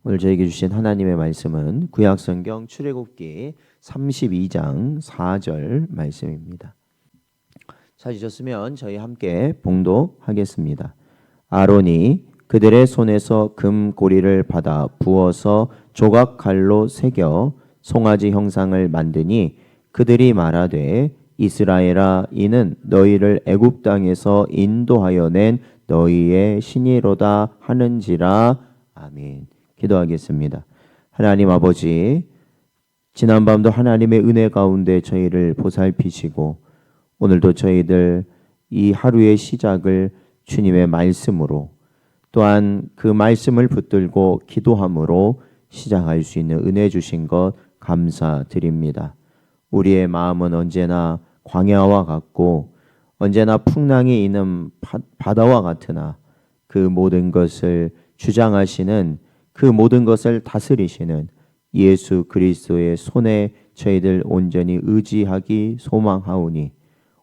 오늘 저에게 주신 하나님의 말씀은 구약성경 출애굽기 32장 4절 말씀입니다. 찾으셨으면 저희 함께 봉독하겠습니다. 아론이 그들의 손에서 금고리를 받아 부어서 조각칼로 새겨 송아지 형상을 만드니 그들이 말하되 이스라엘아 이는 너희를 애굽 땅에서 인도하여 낸 너희의 신이로다 하는지라. 아멘. 기도하겠습니다. 하나님 아버지, 지난밤도 하나님의 은혜 가운데 저희를 보살피시고 오늘도 저희들 이 하루의 시작을 주님의 말씀으로 또한 그 말씀을 붙들고 기도함으로 시작할 수 있는 은혜 주신 것 감사드립니다. 우리의 마음은 언제나 광야와 같고 언제나 풍랑이 있는 바다와 같으나 그 모든 것을 주장하시는 그 모든 것을 다스리시는 예수 그리스도의 손에 저희들 온전히 의지하기 소망하오니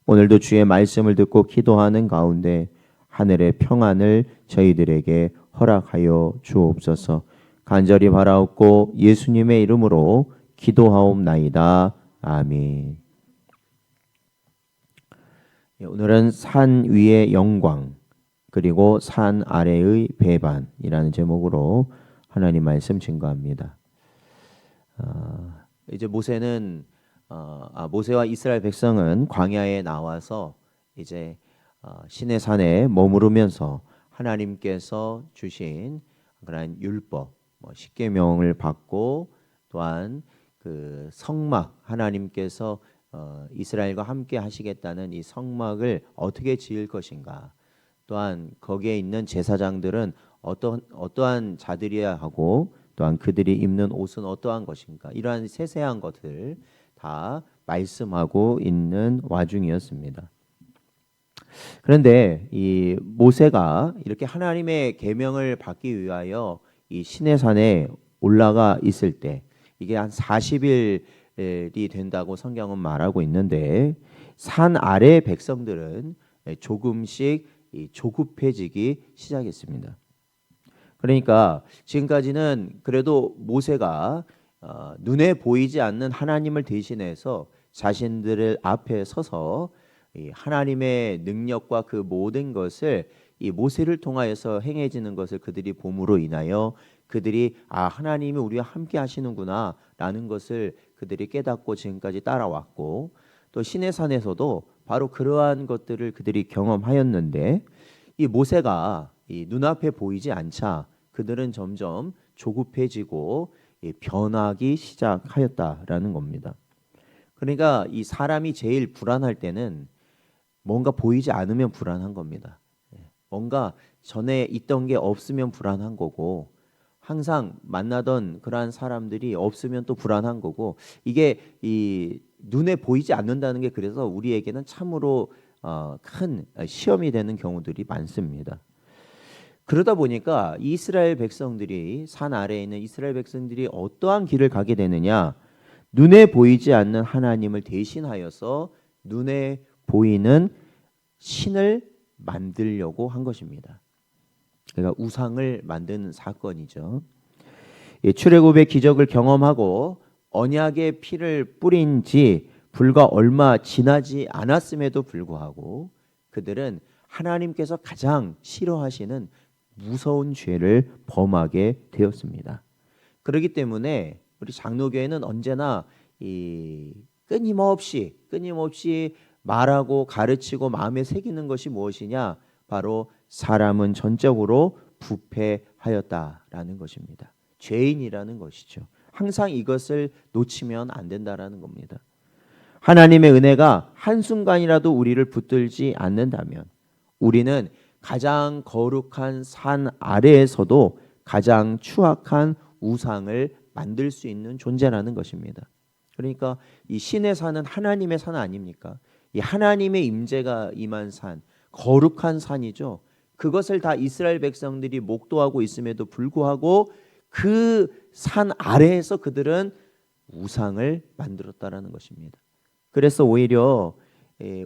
오늘도 주의 말씀을 듣고 기도하는 가운데 하늘의 평안을 저희들에게 허락하여 주옵소서. 간절히 바라옵고 예수님의 이름으로 기도하옵나이다. 아멘. 오늘은 산 위의 영광 그리고 산 아래의 배반이라는 제목으로 하나님 말씀 증거합니다. 이제 모세와 이스라엘 백성은 광야에 나와서 이제 시내 산에 머무르면서 하나님께서 주신 그런 율법, 십계명을 받고 또한 그 성막 하나님께서 이스라엘과 함께 하시겠다는 이 성막을 어떻게 지을 것인가, 또한 거기에 있는 제사장들은 어떠한 자들이야 하고 또한 그들이 입는 옷은 어떠한 것인가, 이러한 세세한 것들 다 말씀하고 있는 와중이었습니다. 그런데 이 모세가 이렇게 하나님의 계명을 받기 위하여 이 시내산에 올라가 있을 때 이게 한 40일이 된다고 성경은 말하고 있는데 산 아래 백성들은 조금씩 조급해지기 시작했습니다. 그러니까 지금까지는 그래도 모세가 눈에 보이지 않는 하나님을 대신해서 자신들을 앞에 서서 이 하나님의 능력과 그 모든 것을 이 모세를 통하여서 행해지는 것을 그들이 봄으로 인하여 그들이 하나님이 우리와 함께 하시는구나 라는 것을 그들이 깨닫고 지금까지 따라왔고, 또 시내산에서도 바로 그러한 것들을 그들이 경험하였는데 이 모세가 이 눈앞에 보이지 않자 그들은 점점 조급해지고 변하기 시작하였다라는 겁니다. 그러니까 이 사람이 제일 불안할 때는 뭔가 보이지 않으면 불안한 겁니다. 뭔가 전에 있던 게 없으면 불안한 거고, 항상 만나던 그러한 사람들이 없으면 또 불안한 거고, 이게 이 눈에 보이지 않는다는 게 그래서 우리에게는 참으로 큰 시험이 되는 경우들이 많습니다. 그러다 보니까 이스라엘 백성들이, 산 아래에 있는 이스라엘 백성들이 어떠한 길을 가게 되느냐, 눈에 보이지 않는 하나님을 대신하여서 눈에 보이는 신을 만들려고 한 것입니다. 그러니까 우상을 만드는 사건이죠. 출애굽의 기적을 경험하고 언약의 피를 뿌린 지 불과 얼마 지나지 않았음에도 불구하고 그들은 하나님께서 가장 싫어하시는 무서운 죄를 범하게 되었습니다. 그렇기 때문에 우리 장로교회는 언제나 끊임없이 말하고 가르치고 마음에 새기는 것이 무엇이냐, 바로 사람은 전적으로 부패하였다라는 것입니다. 죄인이라는 것이죠. 항상 이것을 놓치면 안 된다라는 겁니다. 하나님의 은혜가 한순간이라도 우리를 붙들지 않는다면 우리는 가장 거룩한 산 아래에서도 가장 추악한 우상을 만들 수 있는 존재라는 것입니다. 그러니까 이 신의 산은 하나님의 산 아닙니까? 이 하나님의 임재가 임한 산, 거룩한 산이죠. 그것을 다 이스라엘 백성들이 목도하고 있음에도 불구하고 그 산 아래에서 그들은 우상을 만들었다라는 것입니다. 그래서 오히려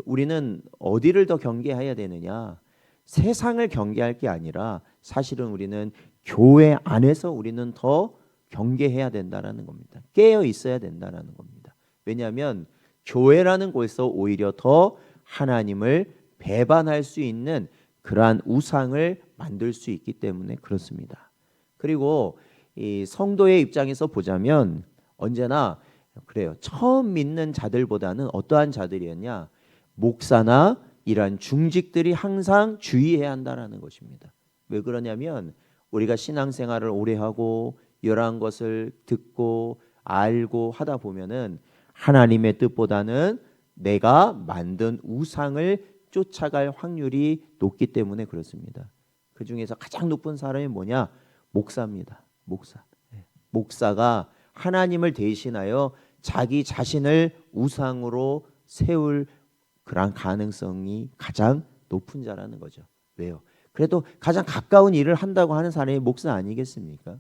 우리는 어디를 더 경계해야 되느냐? 세상을 경계할 게 아니라 사실은 우리는 교회 안에서 우리는 더 경계해야 된다라는 겁니다. 깨어 있어야 된다라는 겁니다. 왜냐하면 교회라는 곳에서 오히려 더 하나님을 배반할 수 있는 그러한 우상을 만들 수 있기 때문에 그렇습니다. 그리고 이 성도의 입장에서 보자면 언제나 그래요. 처음 믿는 자들보다는 어떠한 자들이었냐? 목사나 이러한 중직들이 항상 주의해야 한다라는 것입니다. 왜 그러냐면 우리가 신앙생활을 오래 하고 여러 것을 듣고 알고 하다 보면은 하나님의 뜻보다는 내가 만든 우상을 쫓아갈 확률이 높기 때문에 그렇습니다. 그 중에서 가장 높은 사람이 뭐냐? 목사입니다. 목사. 목사가 하나님을 대신하여 자기 자신을 우상으로 세울 그런 가능성이 가장 높은 자라는 거죠. 왜요? 그래도 가장 가까운 일을 한다고 하는 사람이 목사 아니겠습니까?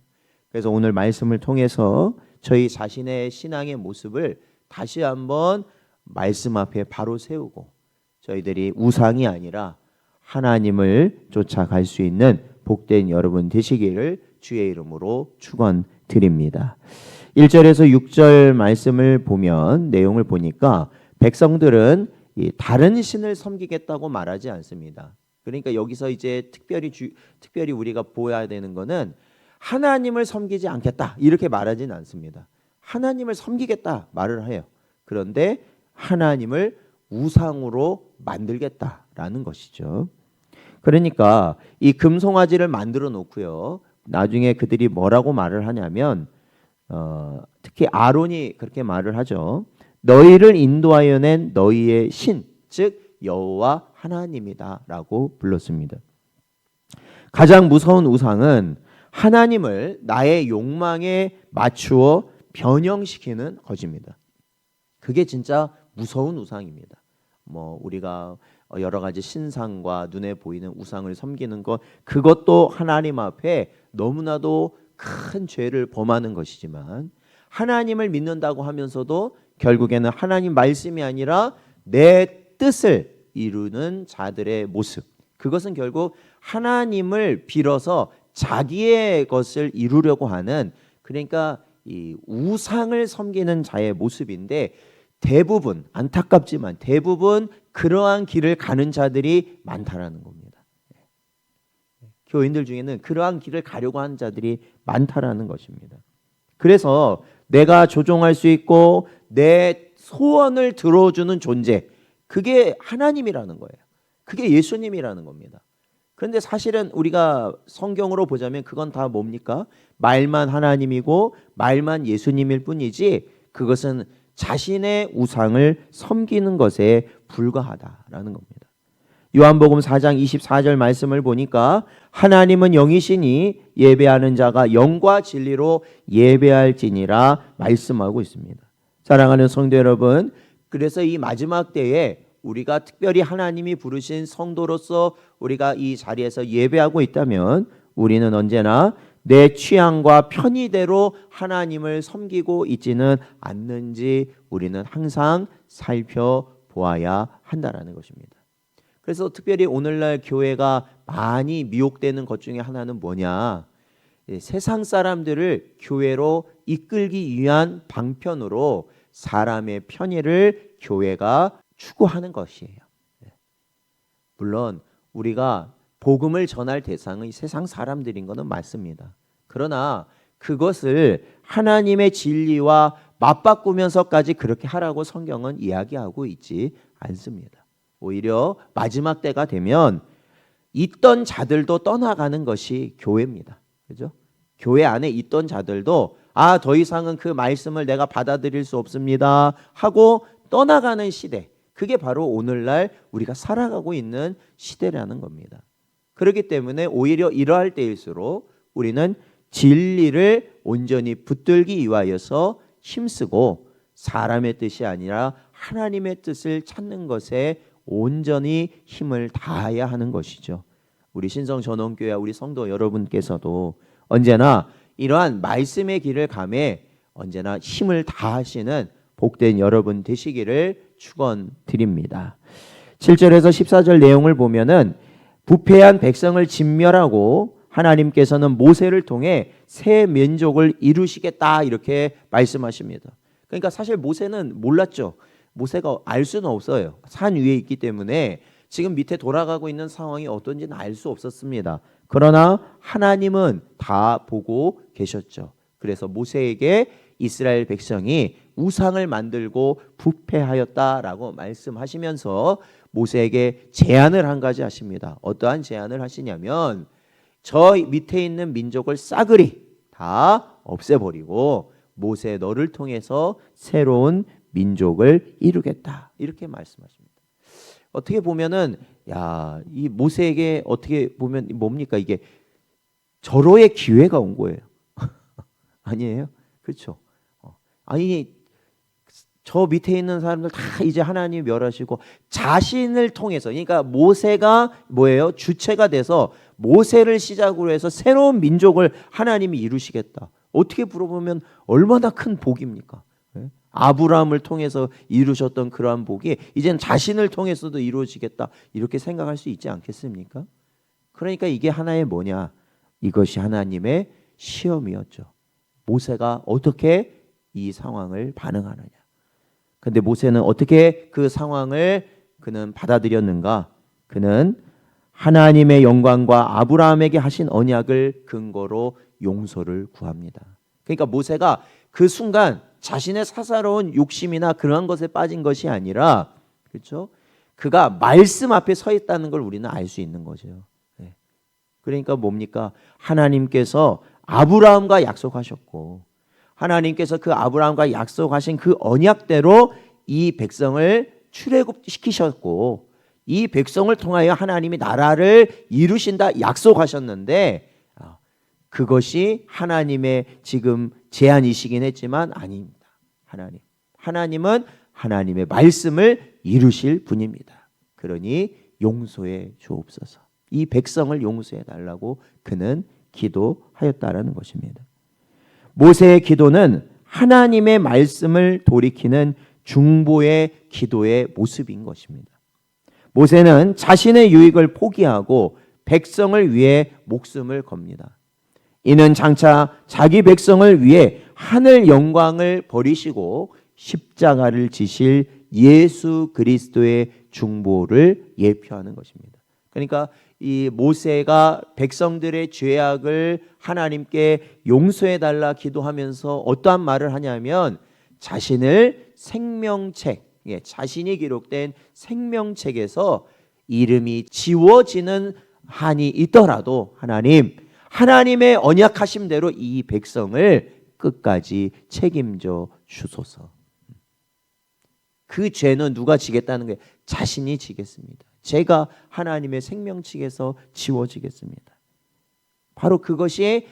그래서 오늘 말씀을 통해서 저희 자신의 신앙의 모습을 다시 한번 말씀 앞에 바로 세우고 저희들이 우상이 아니라 하나님을 쫓아갈 수 있는 복된 여러분 되시기를 주의 이름으로 축원드립니다. 1절에서 6절 말씀을 보면 내용을 보니까 백성들은 다른 신을 섬기겠다고 말하지 않습니다. 그러니까 여기서 이제 특별히 우리가 보아야 되는 거는 하나님을 섬기지 않겠다 이렇게 말하지는 않습니다. 하나님을 섬기겠다 말을 해요. 그런데 하나님을 우상으로 만들겠다라는 것이죠. 그러니까 이 금송아지를 만들어 놓고요. 나중에 그들이 뭐라고 말을 하냐면 특히 아론이 그렇게 말을 하죠. 너희를 인도하여 낸 너희의 신, 즉 여호와 하나님이다라고 불렀습니다. 가장 무서운 우상은 하나님을 나의 욕망에 맞추어 변형시키는 것입니다. 그게 진짜 무서운 우상입니다. 우리가 여러 가지 신상과 눈에 보이는 우상을 섬기는 것, 그것도 하나님 앞에 너무나도 큰 죄를 범하는 것이지만 하나님을 믿는다고 하면서도 결국에는 하나님 말씀이 아니라 내 뜻을 이루는 자들의 모습, 그것은 결국 하나님을 빌어서 자기의 것을 이루려고 하는, 그러니까 이 우상을 섬기는 자의 모습인데 대부분, 안타깝지만 대부분 그러한 길을 가는 자들이 많다라는 겁니다. 교인들 중에는 그러한 길을 가려고 하는 자들이 많다라는 것입니다. 그래서 내가 조종할 수 있고 내 소원을 들어주는 존재, 그게 하나님이라는 거예요. 그게 예수님이라는 겁니다. 그런데 사실은 우리가 성경으로 보자면 그건 다 뭡니까? 말만 하나님이고 말만 예수님일 뿐이지 그것은 자신의 우상을 섬기는 것에 불과하다라는 겁니다. 요한복음 4장 24절 말씀을 보니까 하나님은 영이시니 예배하는 자가 영과 진리로 예배할지니라 말씀하고 있습니다. 사랑하는 성도 여러분, 그래서 이 마지막 때에 우리가 특별히 하나님이 부르신 성도로서 우리가 이 자리에서 예배하고 있다면 우리는 언제나 내 취향과 편의대로 하나님을 섬기고 있지는 않는지 우리는 항상 살펴보아야 한다라는 것입니다. 그래서 특별히 오늘날 교회가 많이 미혹되는 것 중에 하나는 뭐냐? 세상 사람들을 교회로 이끌기 위한 방편으로 사람의 편의를 교회가 추구하는 것이에요. 물론 우리가 복음을 전할 대상은 세상 사람들인 것은 맞습니다. 그러나 그것을 하나님의 진리와 맞바꾸면서까지 그렇게 하라고 성경은 이야기하고 있지 않습니다. 오히려 마지막 때가 되면 있던 자들도 떠나가는 것이 교회입니다. 그죠? 교회 안에 있던 자들도 더 이상은 그 말씀을 내가 받아들일 수 없습니다 하고 떠나가는 시대, 그게 바로 오늘날 우리가 살아가고 있는 시대라는 겁니다. 그렇기 때문에 오히려 이러할 때일수록 우리는 진리를 온전히 붙들기 위하여서 힘쓰고 사람의 뜻이 아니라 하나님의 뜻을 찾는 것에 온전히 힘을 다해야 하는 것이죠. 우리 신성전원교회 우리 성도 여러분께서도 언제나 이러한 말씀의 길을 감해 언제나 힘을 다하시는 복된 여러분 되시기를 축원드립니다. 7절에서 14절 내용을 보면은 부패한 백성을 진멸하고 하나님께서는 모세를 통해 새 민족을 이루시겠다 이렇게 말씀하십니다. 그러니까 사실 모세는 몰랐죠. 모세가 알 수는 없어요. 산 위에 있기 때문에 지금 밑에 돌아가고 있는 상황이 어떤지는 알 수 없었습니다. 그러나 하나님은 다 보고 계셨죠. 그래서 모세에게 이스라엘 백성이 우상을 만들고 부패하였다라고 말씀하시면서 모세에게 제안을 한 가지 하십니다. 어떠한 제안을 하시냐면 저 밑에 있는 민족을 싸그리 다 없애버리고 모세 너를 통해서 새로운 민족을 이루겠다 이렇게 말씀하십니다. 어떻게 보면은 이 모세에게 어떻게 보면 뭡니까 이게 절호의 기회가 온 거예요. 아니에요? 그렇죠? 아니 저 밑에 있는 사람들 다 이제 하나님 멸하시고 자신을 통해서 그러니까 모세가 뭐예요? 주체가 돼서 모세를 시작으로 해서 새로운 민족을 하나님이 이루시겠다. 어떻게 물어보면 얼마나 큰 복입니까? 아브라함을 통해서 이루셨던 그러한 복이 이제는 자신을 통해서도 이루어지겠다 이렇게 생각할 수 있지 않겠습니까? 그러니까 이게 하나의 뭐냐? 이것이 하나님의 시험이었죠. 모세가 어떻게 이 상황을 반응하느냐. 근데 모세는 어떻게 그 상황을 그는 받아들였는가? 그는 하나님의 영광과 아브라함에게 하신 언약을 근거로 용서를 구합니다. 그러니까 모세가 그 순간 자신의 사사로운 욕심이나 그러한 것에 빠진 것이 아니라 그렇죠? 그가 말씀 앞에 서 있다는 걸 우리는 알 수 있는 거죠. 그러니까 뭡니까? 하나님께서 아브라함과 약속하셨고 하나님께서 그 아브라함과 약속하신 그 언약대로 이 백성을 출애굽시키셨고 이 백성을 통하여 하나님이 나라를 이루신다 약속하셨는데 그것이 하나님의 지금 제안이시긴 했지만 아닙니다. 하나님은 하나님의 말씀을 이루실 분입니다. 그러니 용서해 주옵소서. 이 백성을 용서해 달라고 그는 기도하였다라는 것입니다. 모세의 기도는 하나님의 말씀을 돌이키는 중보의 기도의 모습인 것입니다. 모세는 자신의 유익을 포기하고 백성을 위해 목숨을 겁니다. 이는 장차 자기 백성을 위해 하늘 영광을 버리시고 십자가를 지실 예수 그리스도의 중보를 예표하는 것입니다. 그러니까 이 모세가 백성들의 죄악을 하나님께 용서해 달라 기도하면서 어떠한 말을 하냐면 자신을 생명책, 자신이 기록된 생명책에서 이름이 지워지는 한이 있더라도 하나님의 언약하심대로 이 백성을 끝까지 책임져 주소서. 그 죄는 누가 지겠다는 거예요? 자신이 지겠습니다. 제가 하나님의 생명책에서 지워지겠습니다. 바로 그것이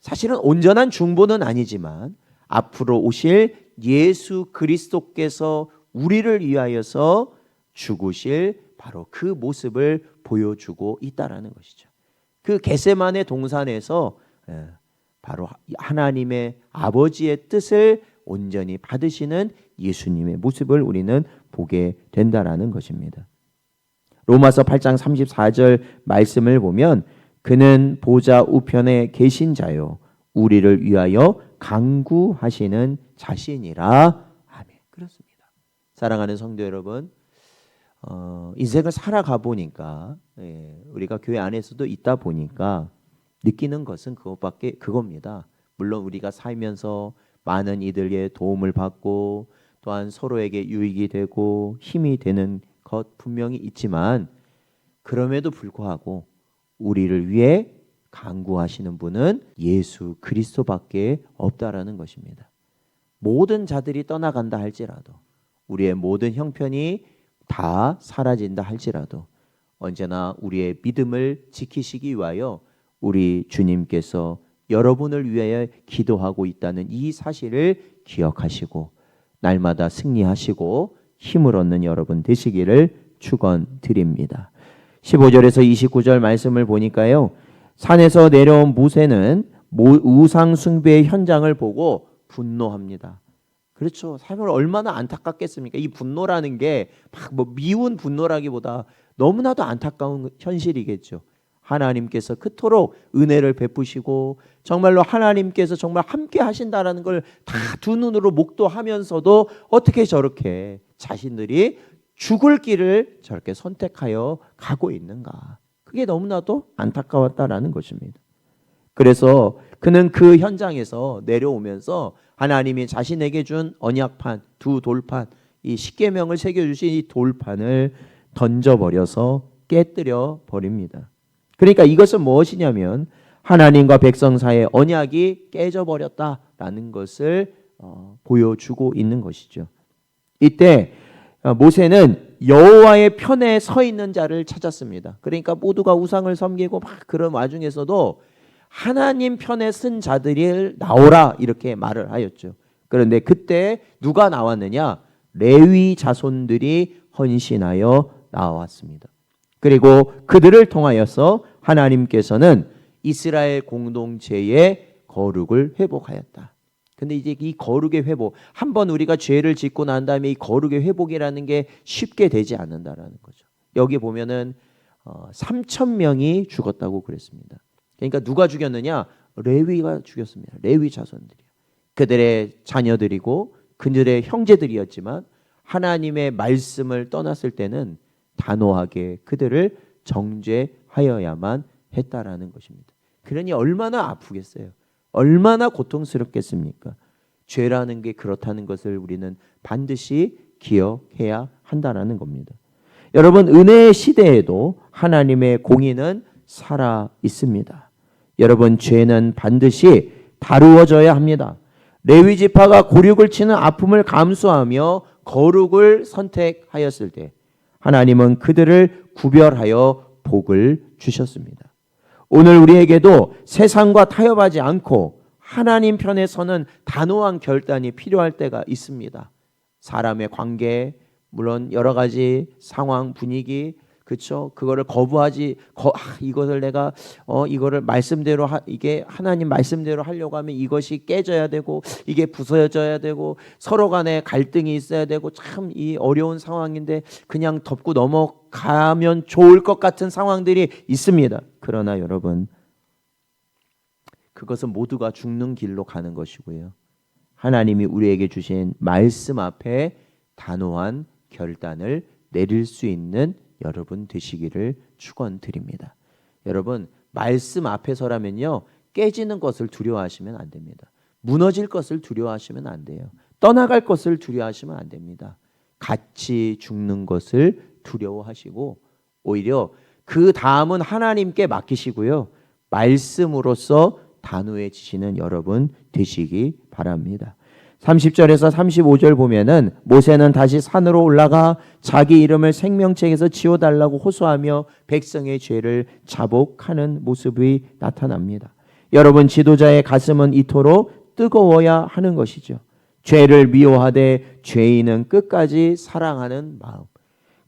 사실은 온전한 중보는 아니지만 앞으로 오실 예수 그리스도께서 우리를 위하여서 죽으실 바로 그 모습을 보여주고 있다라는 것이죠. 그 겟세마네 동산에서 바로 하나님의 아버지의 뜻을 온전히 받으시는 예수님의 모습을 우리는 보게 된다라는 것입니다. 로마서 8장 34절 말씀을 보면 그는 보좌 우편에 계신 자요 우리를 위하여 간구하시는 자신이라. 아멘. 그렇습니다. 사랑하는 성도 여러분, 인생을 살아가 보니까 우리가 교회 안에서도 있다 보니까 느끼는 것은 그겁니다. 물론 우리가 살면서 많은 이들의 도움을 받고 또한 서로에게 유익이 되고 힘이 되는 것 분명히 있지만 그럼에도 불구하고 우리를 위해 간구하시는 분은 예수 그리스도밖에 없다라는 것입니다. 모든 자들이 떠나간다 할지라도 우리의 모든 형편이 다 사라진다 할지라도 언제나 우리의 믿음을 지키시기 위하여 우리 주님께서 여러분을 위하여 기도하고 있다는 이 사실을 기억하시고 날마다 승리하시고 힘을 얻는 여러분 되시기를 축원드립니다. 15절에서 29절 말씀을 보니까요. 산에서 내려온 모세는 우상 숭배의 현장을 보고 분노합니다. 그렇죠. 삶을 얼마나 안타깝겠습니까? 이 분노라는 게 막 미운 분노라기보다 너무나도 안타까운 현실이겠죠. 하나님께서 그토록 은혜를 베푸시고 정말로 하나님께서 정말 함께 하신다라는 걸 다 두 눈으로 목도하면서도 어떻게 저렇게 자신들이 죽을 길을 저렇게 선택하여 가고 있는가. 그게 너무나도 안타까웠다라는 것입니다. 그래서 그는 그 현장에서 내려오면서 하나님이 자신에게 준 언약판, 두 돌판, 이 십계명을 새겨주신 이 돌판을 던져버려서 깨뜨려 버립니다. 그러니까 이것은 무엇이냐면 하나님과 백성 사이의 언약이 깨져버렸다라는 것을 보여주고 있는 것이죠. 이때 모세는 여호와의 편에 서 있는 자를 찾았습니다. 그러니까 모두가 우상을 섬기고 막 그런 와중에서도 하나님 편에 쓴 자들이 나오라 이렇게 말을 하였죠. 그런데 그때 누가 나왔느냐? 레위 자손들이 헌신하여 나왔습니다. 그리고 그들을 통하여서 하나님께서는 이스라엘 공동체의 거룩을 회복하였다. 근데 이제 이 거룩의 회복, 한번 우리가 죄를 짓고 난 다음에 이 거룩의 회복이라는 게 쉽게 되지 않는다라는 거죠. 여기 보면은 3,000명이 죽었다고 그랬습니다. 그러니까 누가 죽였느냐? 레위가 죽였습니다. 레위 자손들이요. 그들의 자녀들이고 그들의 형제들이었지만 하나님의 말씀을 떠났을 때는 단호하게 그들을 정죄하여야만 했다라는 것입니다. 그러니 얼마나 아프겠어요. 얼마나 고통스럽겠습니까? 죄라는 게 그렇다는 것을 우리는 반드시 기억해야 한다라는 겁니다. 여러분, 은혜의 시대에도 하나님의 공의는 살아 있습니다. 여러분, 죄는 반드시 다루어져야 합니다. 레위 지파가 곤욕을 치는 아픔을 감수하며 거룩을 선택하였을 때 하나님은 그들을 구별하여 복을 주셨습니다. 오늘 우리에게도 세상과 타협하지 않고 하나님 편에 서는 단호한 결단이 필요할 때가 있습니다. 사람의 관계, 물론 여러 가지 상황, 분위기, 그렇죠? 그거를 거부하지, 이것을 내가 이거를 말씀대로 이게 하나님 말씀대로 하려고 하면 이것이 깨져야 되고 이게 부서져야 되고 서로 간에 갈등이 있어야 되고 참 이 어려운 상황인데 그냥 덮고 넘어가면 좋을 것 같은 상황들이 있습니다. 그러나 여러분, 그것은 모두가 죽는 길로 가는 것이고요. 하나님이 우리에게 주신 말씀 앞에 단호한 결단을 내릴 수 있는 여러분 되시기를 축원드립니다. 여러분, 말씀 앞에서라면요, 깨지는 것을 두려워하시면 안 됩니다. 무너질 것을 두려워하시면 안 돼요. 떠나갈 것을 두려워하시면 안 됩니다. 같이 죽는 것을 두려워하시고 오히려 그 다음은 하나님께 맡기시고요, 말씀으로써 단호해지시는 여러분 되시기 바랍니다. 30절에서 35절 보면은 모세는 다시 산으로 올라가 자기 이름을 생명책에서 지워달라고 호소하며 백성의 죄를 자복하는 모습이 나타납니다. 여러분, 지도자의 가슴은 이토록 뜨거워야 하는 것이죠. 죄를 미워하되 죄인은 끝까지 사랑하는 마음,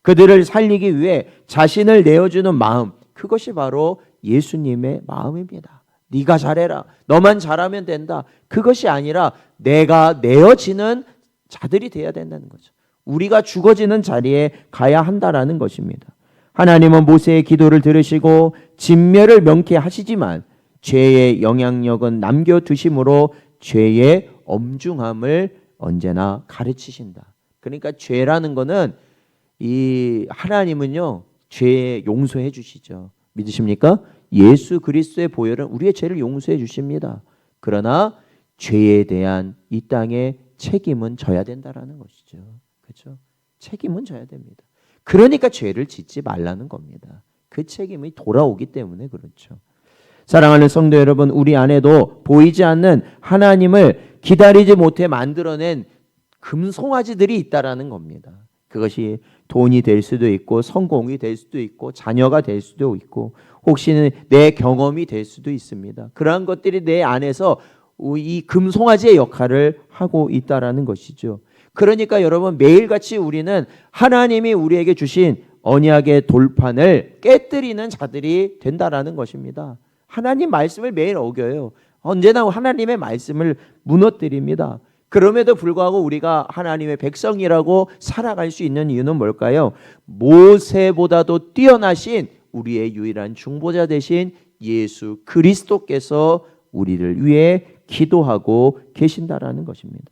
그들을 살리기 위해 자신을 내어주는 마음, 그것이 바로 예수님의 마음입니다. 네가 잘해라, 너만 잘하면 된다, 그것이 아니라 내가 내어지는 자들이 돼야 된다는 거죠. 우리가 죽어지는 자리에 가야 한다라는 것입니다. 하나님은 모세의 기도를 들으시고 진멸을 명쾌하시지만 죄의 영향력은 남겨두심으로 죄의 엄중함을 언제나 가르치신다. 그러니까 죄라는 거는 이 하나님은요, 죄 용서해 주시죠. 믿으십니까? 예수 그리스도의 보혈은 우리의 죄를 용서해 주십니다. 그러나 죄에 대한 이 땅의 책임은 져야 된다라는 것이죠. 그렇죠? 책임은 져야 됩니다. 그러니까 죄를 짓지 말라는 겁니다. 그 책임이 돌아오기 때문에 그렇죠. 사랑하는 성도 여러분, 우리 안에도 보이지 않는 하나님을 기다리지 못해 만들어낸 금송아지들이 있다라는 겁니다. 그것이 돈이 될 수도 있고 성공이 될 수도 있고 자녀가 될 수도 있고 혹시는 내 경험이 될 수도 있습니다. 그러한 것들이 내 안에서 이 금송아지의 역할을 하고 있다라는 것이죠. 그러니까 여러분, 매일같이 우리는 하나님이 우리에게 주신 언약의 돌판을 깨뜨리는 자들이 된다라는 것입니다. 하나님 말씀을 매일 어겨요. 언제나 하나님의 말씀을 무너뜨립니다. 그럼에도 불구하고 우리가 하나님의 백성이라고 살아갈 수 있는 이유는 뭘까요? 모세보다도 뛰어나신 우리의 유일한 중보자 되신 예수 그리스도께서 우리를 위해 기도하고 계신다라는 것입니다.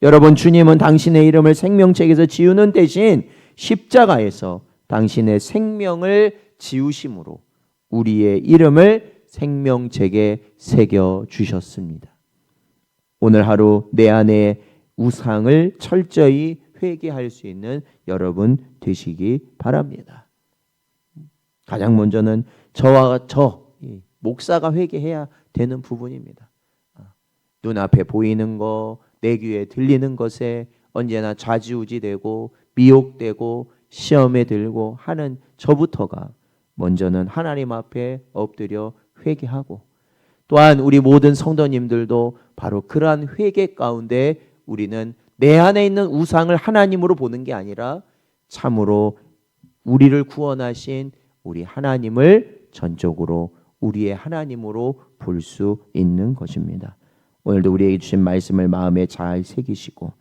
여러분, 주님은 당신의 이름을 생명책에서 지우는 대신 십자가에서 당신의 생명을 지우심으로 우리의 이름을 생명책에 새겨 주셨습니다. 오늘 하루 내 안에 우상을 철저히 회개할 수 있는 여러분 되시기 바랍니다. 가장 먼저는 저와 목사가 회개해야 되는 부분입니다. 눈앞에 보이는 거, 내 귀에 들리는 것에 언제나 좌지우지되고 미혹되고 시험에 들고 하는 저부터가 먼저는 하나님 앞에 엎드려 회개하고, 또한 우리 모든 성도님들도 바로 그러한 회개 가운데 우리는 내 안에 있는 우상을 하나님으로 보는 게 아니라 참으로 우리를 구원하신 우리 하나님을 전적으로 우리의 하나님으로 볼 수 있는 것입니다. 오늘도 우리에게 주신 말씀을 마음에 잘 새기시고,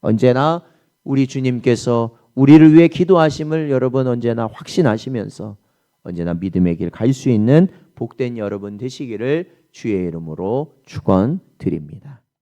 언제나 우리 주님께서 우리를 위해 기도하심을 여러분 언제나 확신하시면서 언제나 믿음의 길 갈 수 있는 복된 여러분 되시기를 주의 이름으로 축원드립니다.